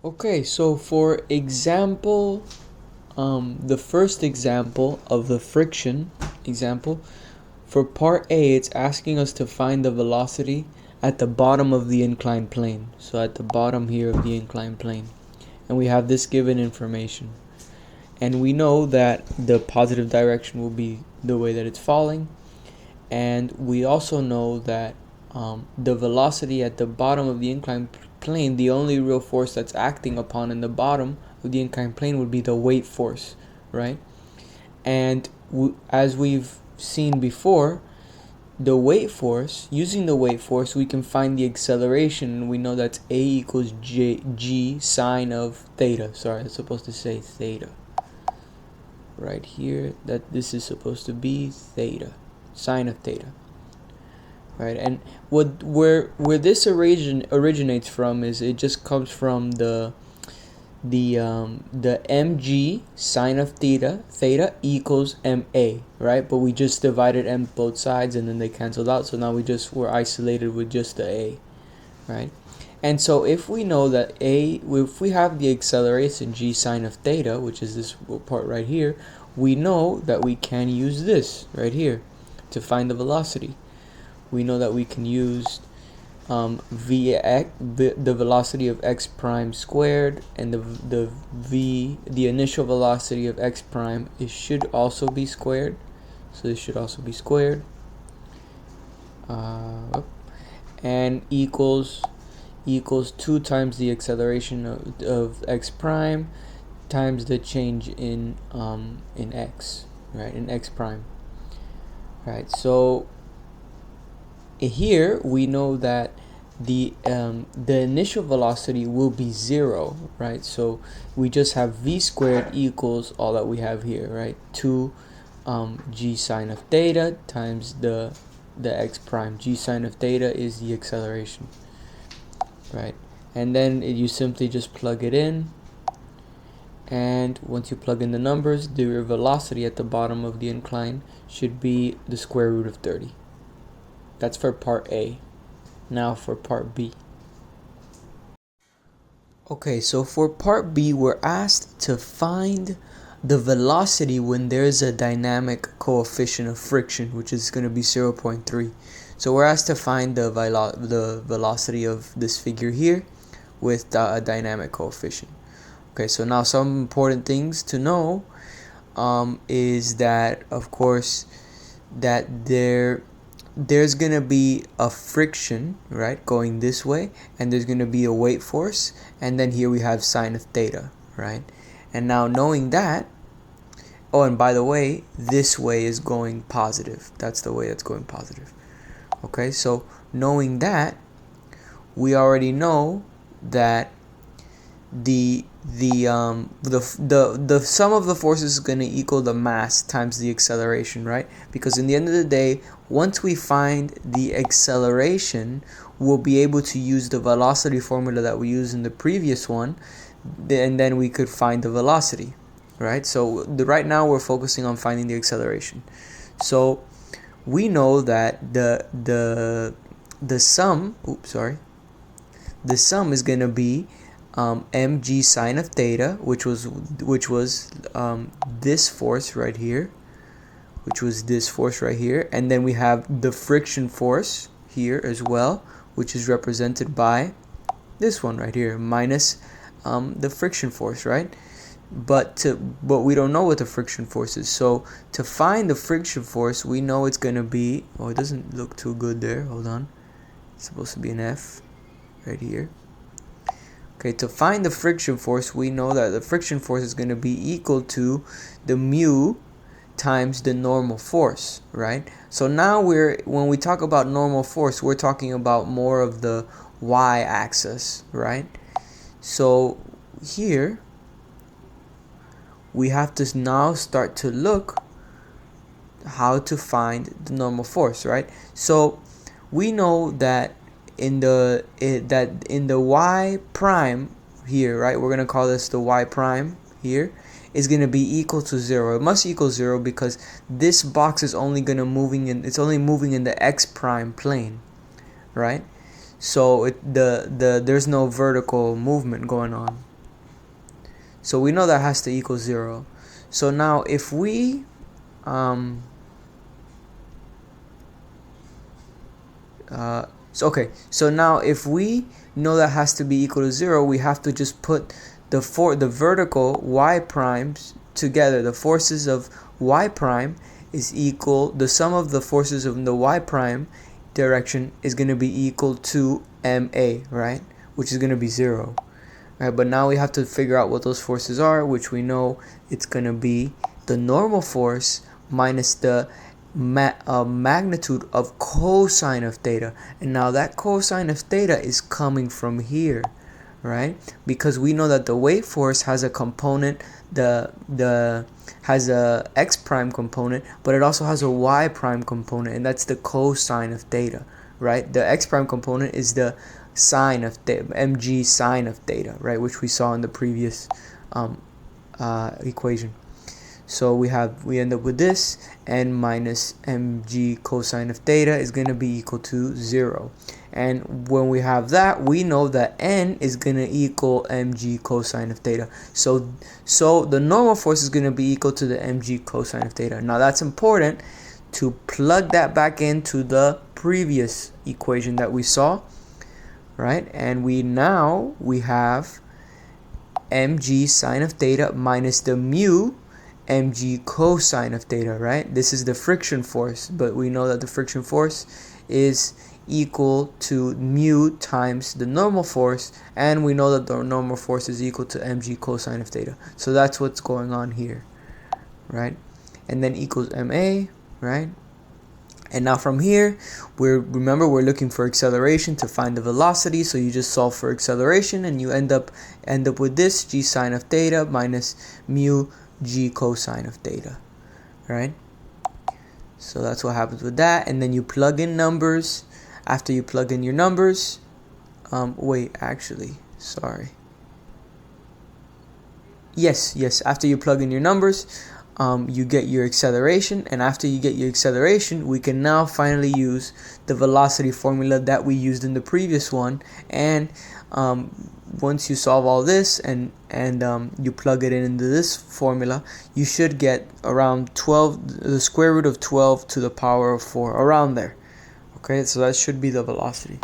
Okay, so for example, the first example of the friction example, for part A, it's asking us to find the velocity at the bottom of the inclined plane. So at the bottom here of the inclined plane. And we have this given information. And we know that the positive direction will be the way that it's falling. And we also know that the velocity at the bottom of the inclined plane, the only real force that's acting upon in the bottom of the inclined plane would be the weight force, right? And as we've seen before, the weight force, using the weight force, we can find the acceleration, and we know that's A equals G sine of theta. Sorry, it's supposed to say theta. Right here, that this is supposed to be theta, sine of theta. Right, and where this originates from is it just comes from the mg sine of theta equals ma, right? But we just divided m both sides and then they canceled out, so now we're isolated with just the a, right? And so if we know that if we have the acceleration g sine of theta, which is this part right here, we know that we can use this right here to find the velocity. We know that we can use the velocity of x prime squared, and the initial velocity of x prime, it should also be squared, so this should also be squared, and equals 2 times the acceleration of x prime times the change in x, right, in x prime, right? So here we know that the initial velocity will be 0, right? So we just have v squared equals all that we have here, right? 2 g sine of theta times the x prime. G sine of theta is the acceleration, right? And then you simply just plug it in, and once you plug in the numbers, the velocity at the bottom of the incline should be the square root of 30. That's for part A. Now for part B. Okay, so for part B, we're asked to find the velocity when there's a dynamic coefficient of friction, which is going to be 0.3. So we're asked to find the velocity of this figure here with a dynamic coefficient. Okay, so now some important things to know is that, of course, that there's gonna be a friction, right, going this way, and there's gonna be a weight force, and then here we have sine of theta, right? And now knowing that, oh, and by the way, this way is going positive. That's the way that's going positive. Okay, so knowing that, we already know that the sum of the forces is going to equal the mass times the acceleration, right? Because in the end of the day, once we find the acceleration, we'll be able to use the velocity formula that we used in the previous one, and then we could find the velocity, right? So right now we're focusing on finding the acceleration. So we know that the sum is going to be mg sine of theta, which was this force right here, and then we have the friction force here as well, which is represented by this one right here, minus the friction force, right? But we don't know what the friction force is. So to find the friction force, we know it's going to be, oh, it doesn't look too good there, hold on, it's supposed to be an F right here. Okay, to find the friction force, we know that the friction force is going to be equal to the mu times the normal force, right? So now when we talk about normal force, we're talking about more of the y-axis, right? So here we have to now start to look how to find the normal force, right? So we know that in the y prime here, right, we're gonna call this the y prime here, is gonna be equal to 0. It must equal 0 because this box is only moving in the x prime plane, right? So there's no vertical movement going on, So we know that has to equal 0. So now if we so now if we know that has to be equal to 0, we have to just put the vertical y primes together. The forces of y prime is equal, the sum of the forces of the y prime direction is going to be equal to ma, right? Which is going to be 0. Right, but now we have to figure out what those forces are, which we know it's going to be the normal force minus the magnitude of cosine of theta. And now that cosine of theta is coming from here, right? Because we know that the weight force has a component, has a x prime component, but it also has a y prime component, and that's the cosine of theta, right? The x prime component is the sine of theta, mg sine of theta, right, which we saw in the previous equation. So we end up with this, n minus mg cosine of theta is going to be equal to 0. And when we have that, we know that n is going to equal mg cosine of theta. So the normal force is going to be equal to the mg cosine of theta. Now that's important to plug that back into the previous equation that we saw, right? And we have mg sine of theta minus the mu mg cosine of theta, right? This is the friction force, but we know that the friction force is equal to mu times the normal force, and we know that the normal force is equal to mg cosine of theta. So that's what's going on here, right? And then equals ma, right? And now from here, remember we're looking for acceleration to find the velocity, so you just solve for acceleration and you end up with this g sine of theta minus mu g cosine of theta, right? So that's what happens with that. And then you plug in numbers. After you plug in your numbers, after you plug in your numbers, you get your acceleration, and after you get your acceleration, we can now finally use the velocity formula that we used in the previous one. And once you solve all this and you plug it into this formula, you should get around 12, the square root of 12 to the power of 4, around there. Okay, so that should be the velocity.